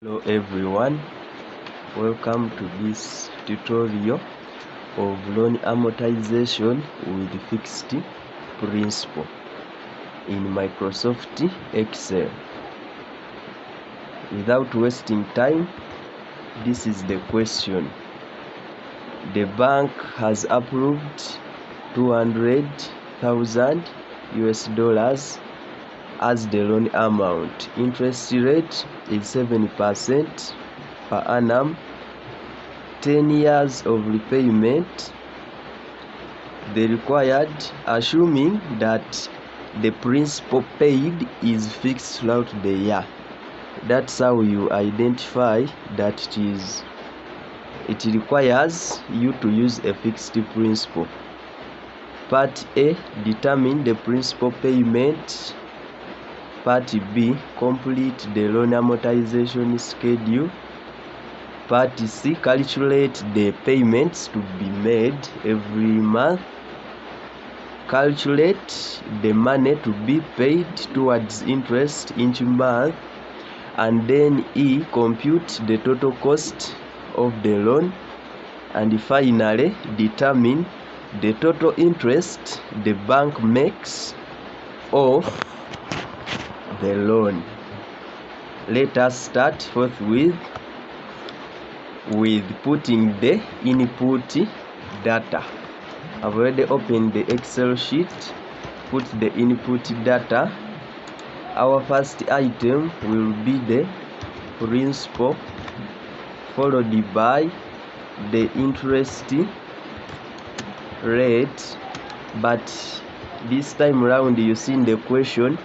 Hello everyone, welcome to this tutorial of loan amortization with fixed principal in Microsoft Excel. Without wasting time, this is the question. The bank has approved 200,000 US dollars as the loan amount. Interest rate is 7% per annum. 10 years of repayment. The required, assuming that the principal paid is fixed throughout the year. That's how you identify that it requires you to use a fixed principal. Part A, determine the principal payment. Part B, complete the loan amortization schedule. Part C, calculate the payments to be made every month. Calculate the money to be paid towards interest each month. And then E, compute the total cost of the loan. And finally, determine the total interest the bank makes off the loan. Let us start forthwith with putting the input data. I've already opened the Excel sheet. Put the input data. Our first item will be the principal, followed by the interest rate, but this time around you see in the question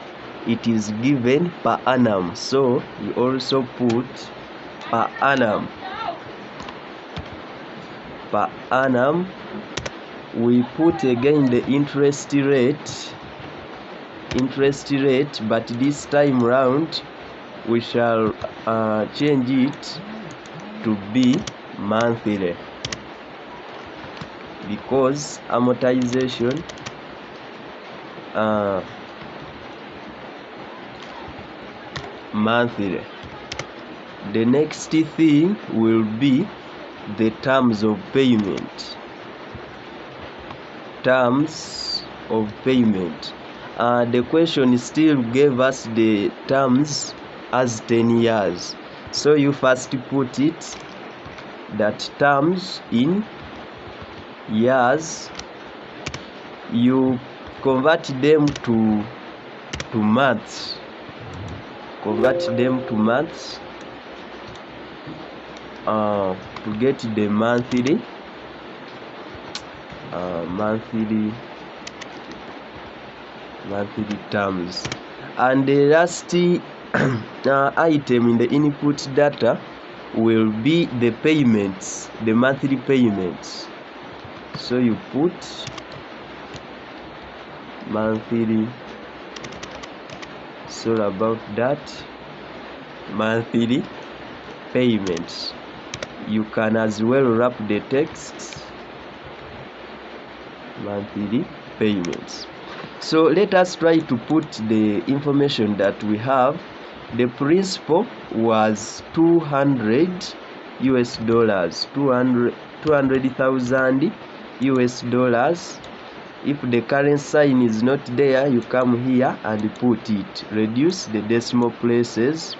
it is given per annum, so you also put per annum. Per annum, we put again the interest rate, but this time round we shall change it to be monthly, because amortization monthly. The next thing will be the terms of payment. Terms of payment. The question still gave us the terms as 10 years. So you first put it that terms in years. You convert them to months. Convert them to months to get the monthly terms. And the last item in the input data will be the payments, the monthly payments. So you put monthly. So about that, monthly payments. You can as well wrap the text monthly payments. So let us try to put the information that we have. The principal was 200 US dollars, 200,000 US dollars. If the current sign is not there, you come here and put it. Reduce the decimal places.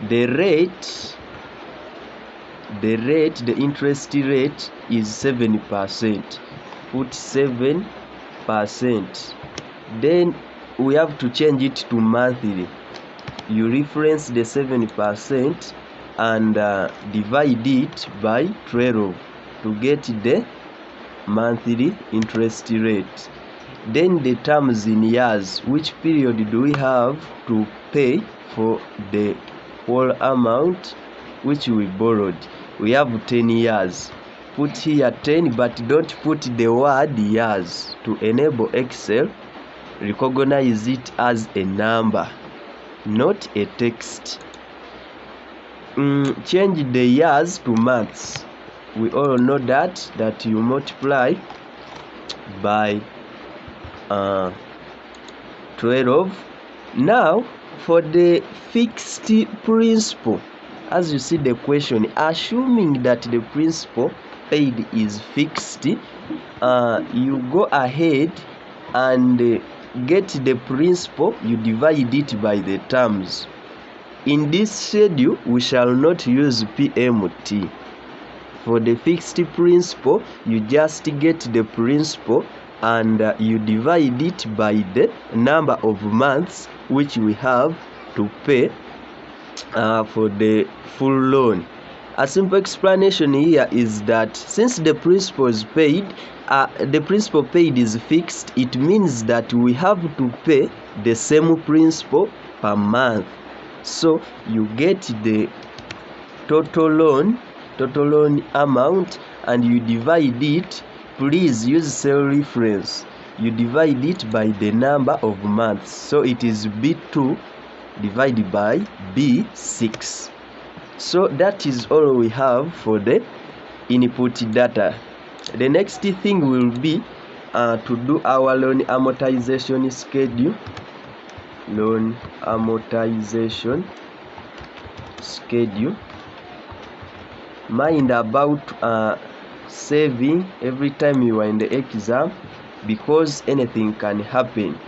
The interest rate is 7%. Put 7%. Then we have to change it to monthly. You reference the 7% and divide it by 12 to get the monthly interest rate. Then the terms in years. Which period do we have to pay for the whole amount which we borrowed? We have 10 years. Put here 10, but don't put the word years. To enable Excel, recognize it as a number, not a text. Change the years to months. We all know that you multiply by 12. Now For the fixed principal, as you see the question, assuming that the principal paid is fixed, you go ahead and get the principal, you divide it by the terms. In this schedule, we shall not use PMT. For the fixed principal, you just get the principal and you divide it by the number of months which we have to pay for the full loan. A simple explanation here is that since the principal is paid, the principal paid is fixed, it means that we have to pay the same principal per month. So you get the total loan amount and you divide it. Please use cell reference. You divide it by the number of months. So it is B2 divided by B6. So that is all we have for the input data. The next thing will be to do our loan amortization schedule. Loan amortization schedule. Mind about saving every time you are in the exam, because anything can happen.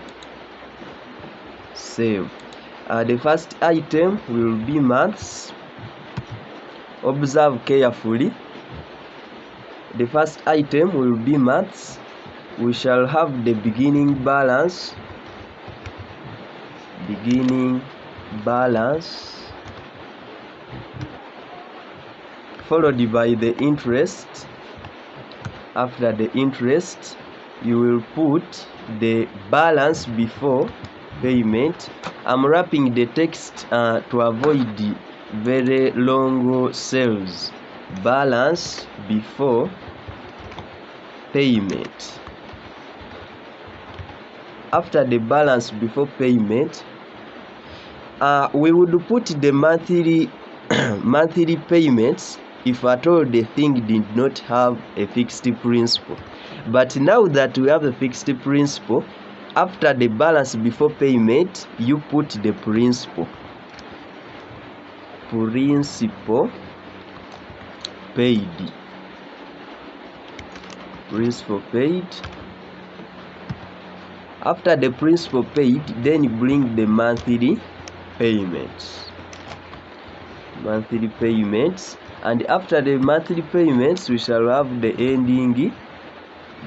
Save. The first item will be months. Observe carefully. The first item will be months. We shall have the beginning balance. Beginning balance. Followed by the interest. After the interest, you will put the balance before payment. I'm wrapping the text to avoid the very long cells. Balance before payment. After the balance before payment, we would put the monthly payments if at all the thing did not have a fixed principal. But now that we have a fixed principal, after the balance before payment, you put the principal. Principal paid. Principal paid. After the principal paid, then you bring the monthly payments. Monthly payments. And after the monthly payments, we shall have the ending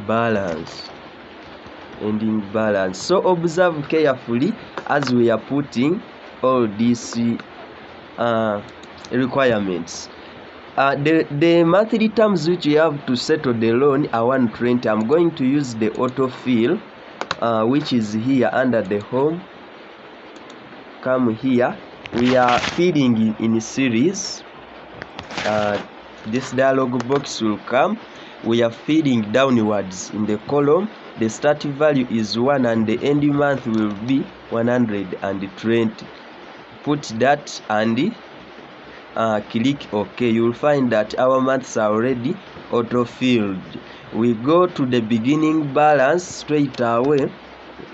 balance. Ending balance. So observe carefully as we are putting all these requirements. The monthly terms which you have to settle the loan are 120. I'm going to use the autofill, which is here under the home. Come here. We are filling in series. This dialog box will come. We are feeding downwards in the column. The start value is 1 and the end month will be 120. Put that and click OK. You will find that our months are already auto-filled. We go to the beginning balance straight away.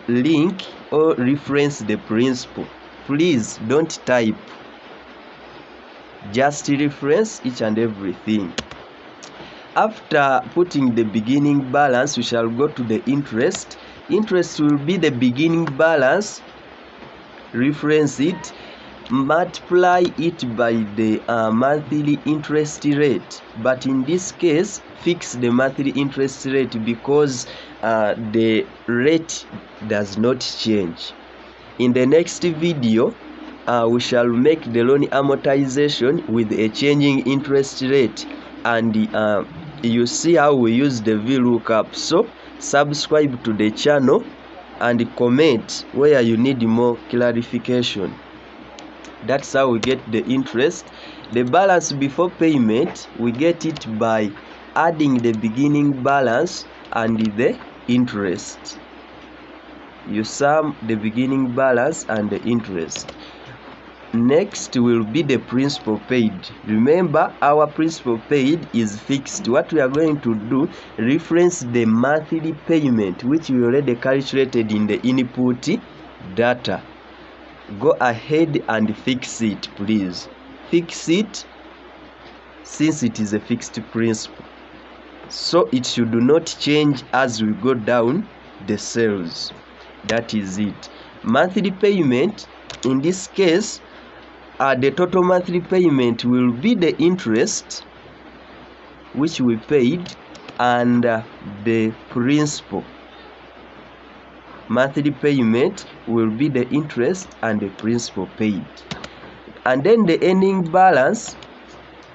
Link or reference the principal. Please don't type. Just reference each and everything. After putting the beginning balance, we shall go to the interest. Interest will be the beginning balance. Reference it. Multiply it by the monthly interest rate. But in this case, fix the monthly interest rate because the rate does not change. In the next video, we shall make the loan amortization with a changing interest rate, and you see how we use the VLOOKUP. So subscribe to the channel and comment where you need more clarification. That's how we get the interest. The balance before payment, we get it by adding the beginning balance and the interest. You sum the beginning balance and the interest. Next will be the principal paid. Remember, our principal paid is fixed. What we are going to do, reference the monthly payment which we already calculated in the input data. go ahead and fix it, please. Fix it, since it is a fixed principle, so it should not change as we go down the cells. That is it. Monthly payment, in this case, the total monthly payment will be the interest which we paid and the principal. Monthly payment will be the interest and the principal paid. And then the ending balance,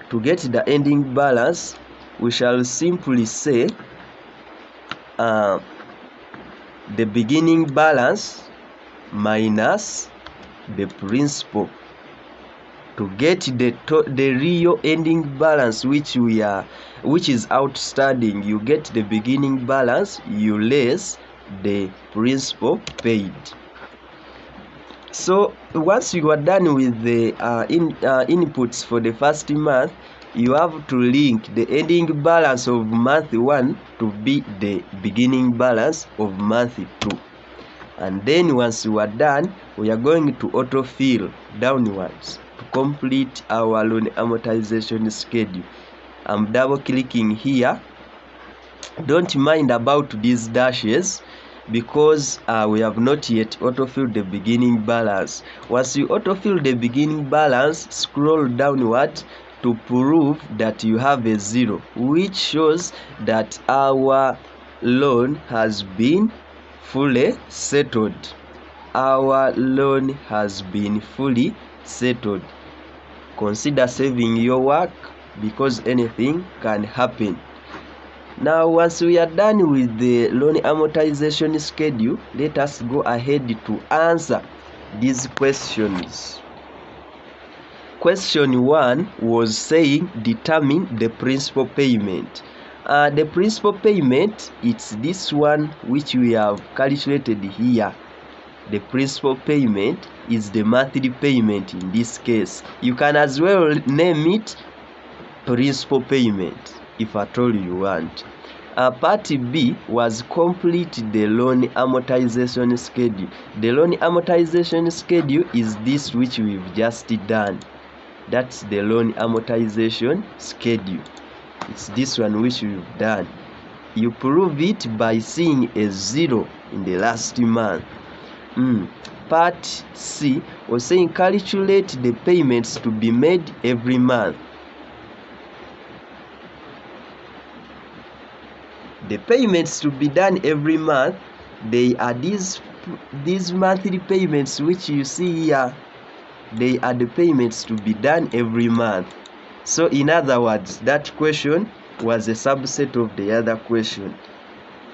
to get the ending balance, we shall simply say the beginning balance minus the principal. To get the real ending balance which is outstanding, you get the beginning balance, you less the principal paid. So once you are done with the inputs for the first month, you have to link the ending balance of month 1 to be the beginning balance of month 2. And then once you are done, we are going to autofill downwards to complete our loan amortization schedule. I'm double clicking here. Don't mind about these dashes, because we have not yet autofilled the beginning balance. Once you autofill the beginning balance, scroll downward to prove that you have a 0, which shows that our loan has been fully settled. Our loan has been fully settled. Consider saving your work, because anything can happen. Now, once we are done with the loan amortization schedule, let us go ahead to answer these questions. Question 1 was saying determine the principal payment. The principal payment, it's this one which we have calculated here. The principal payment is the monthly payment in this case. You can as well name it principal payment if at all you want. Part B was complete the loan amortization schedule. The loan amortization schedule is this which we've just done. That's the loan amortization schedule. It's this one which we've done. You prove it by seeing a 0 in the last month. Part C was saying calculate the payments to be made every month. The payments to be done every month, they are these monthly payments which you see here. They are the payments to be done every month. So in other words, that question was a subset of the other question.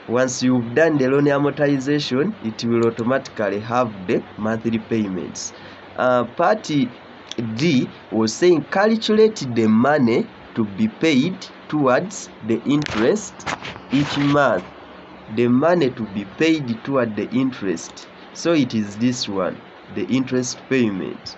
Once you've done the loan amortization, it will automatically have the monthly payments. Part D was saying calculate the money to be paid towards the interest each month. The money to be paid toward the interest. So it is this one, the interest payment.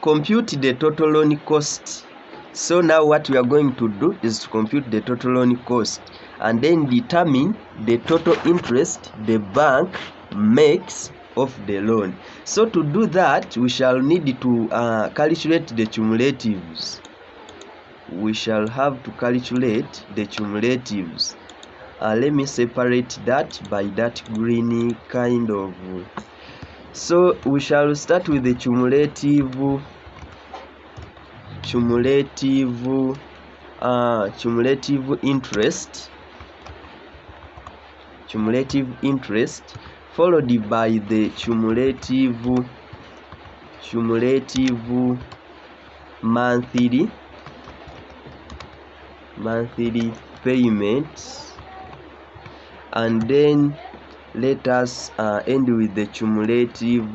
Compute the total loan cost. So now what we are going to do is to compute the total loan cost and then determine the total interest the bank makes of the loan. So to do that, we shall need to calculate the cumulatives. We shall have to calculate the cumulatives. Let me separate that by that green kind of. So we shall start with the cumulative interest, followed by the cumulative monthly payments, and then let us end with the cumulative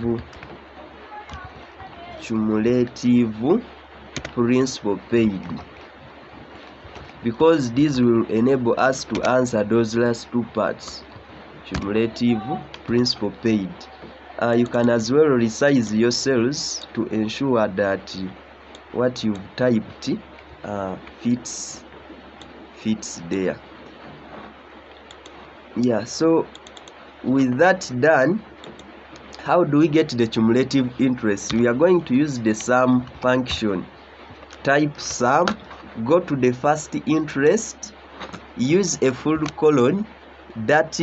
principal paid, because this will enable us to answer those last two parts. Cumulative principal paid. You can as well resize your cells to ensure that what you've typed fits there. Yeah, so with that done, How do we get the cumulative interest? We are going to use the sum function. Type sum, go to the first interest, use a full colon, that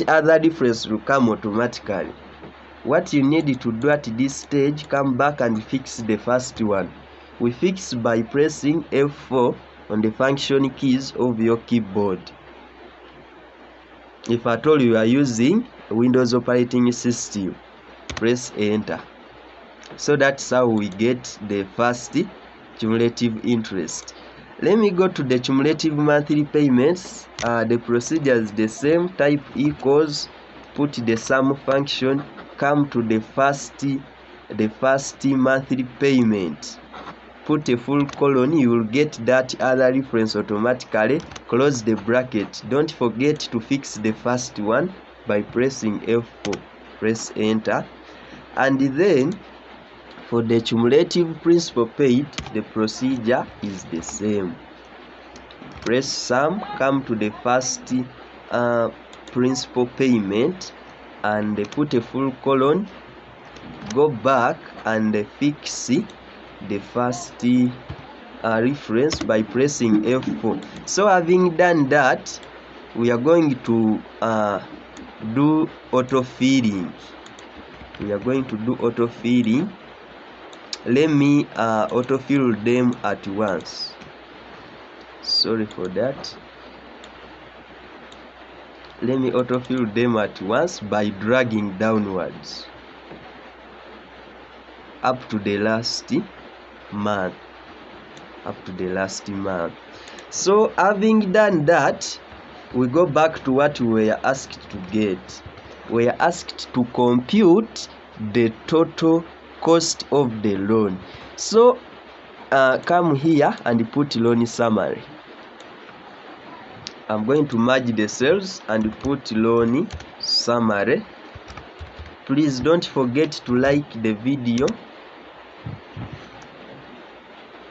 other difference will come automatically. What you need to do at this stage, come back and fix the first one. We fix by pressing F4 on the function keys of your keyboard. If at all you are using Windows operating system, press enter. So that's how we get the first cumulative interest. Let me go to the cumulative monthly payments. The procedure is the same. Type equals, put the sum function, come to the first monthly payment, put a full colon, you will get that other reference automatically. Close the bracket. Don't forget to fix the first one by pressing F4. Press enter. And then for the cumulative principal paid, the procedure is the same. Press sum, come to the first principal payment and put a full colon, go back and fix the first reference by pressing F4. So having done that, we are going to do auto-filling. Let me auto-fill them at once. Sorry for that. Let me auto-fill them at once by dragging downwards up to the last month. So having done that, we go back to what we were asked to get. We are asked to compute the total cost of the loan. So come here and put loan summary. I'm going to merge the cells and put loan summary. Please don't forget to like the video.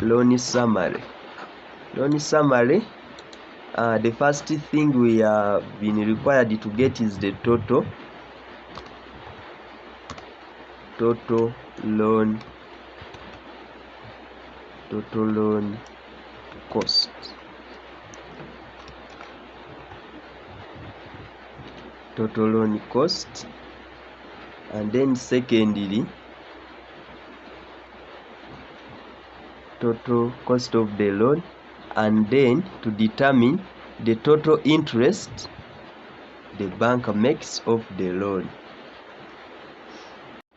Loan summary. The first thing we have been required to get is the total loan cost. Total loan cost, and then secondly, total cost of the loan, and then to determine the total interest the bank makes of the loan.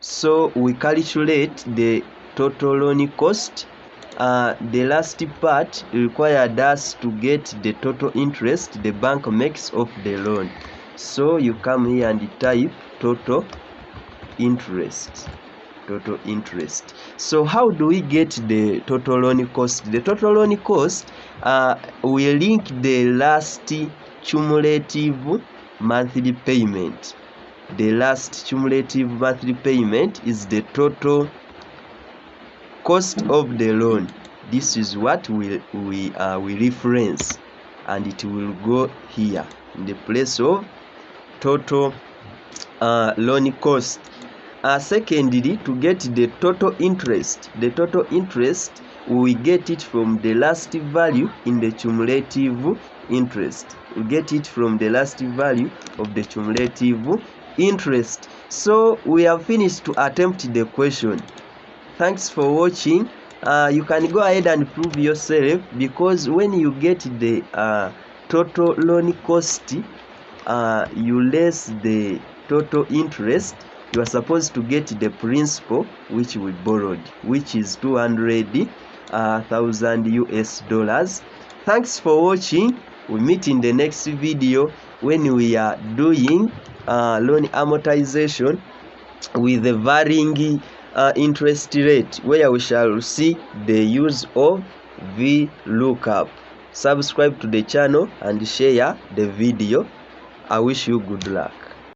So we calculate the total loan cost. The last part required us to get the total interest the bank makes of the loan. So you come here and type total interest. So how do we get the total loan cost? The total loan cost, we link the last cumulative monthly payment. The last cumulative monthly payment is the total cost of the loan. This is what we reference, and it will go here in the place of total loan cost. Secondly, to get the total interest, we get it from the last value in the cumulative interest. We get it from the last value of the cumulative interest. So we have finished to attempt the question. Thanks for watching. You can go ahead and prove yourself, because when you get the total loan cost, you less the total interest, you are supposed to get the principal which we borrowed, which is $200,000 US. Thanks for watching. We meet in the next video when we are doing loan amortization with the varying interest rate, where we shall see the use of VLOOKUP. Subscribe to the channel and share the video. I wish you good luck.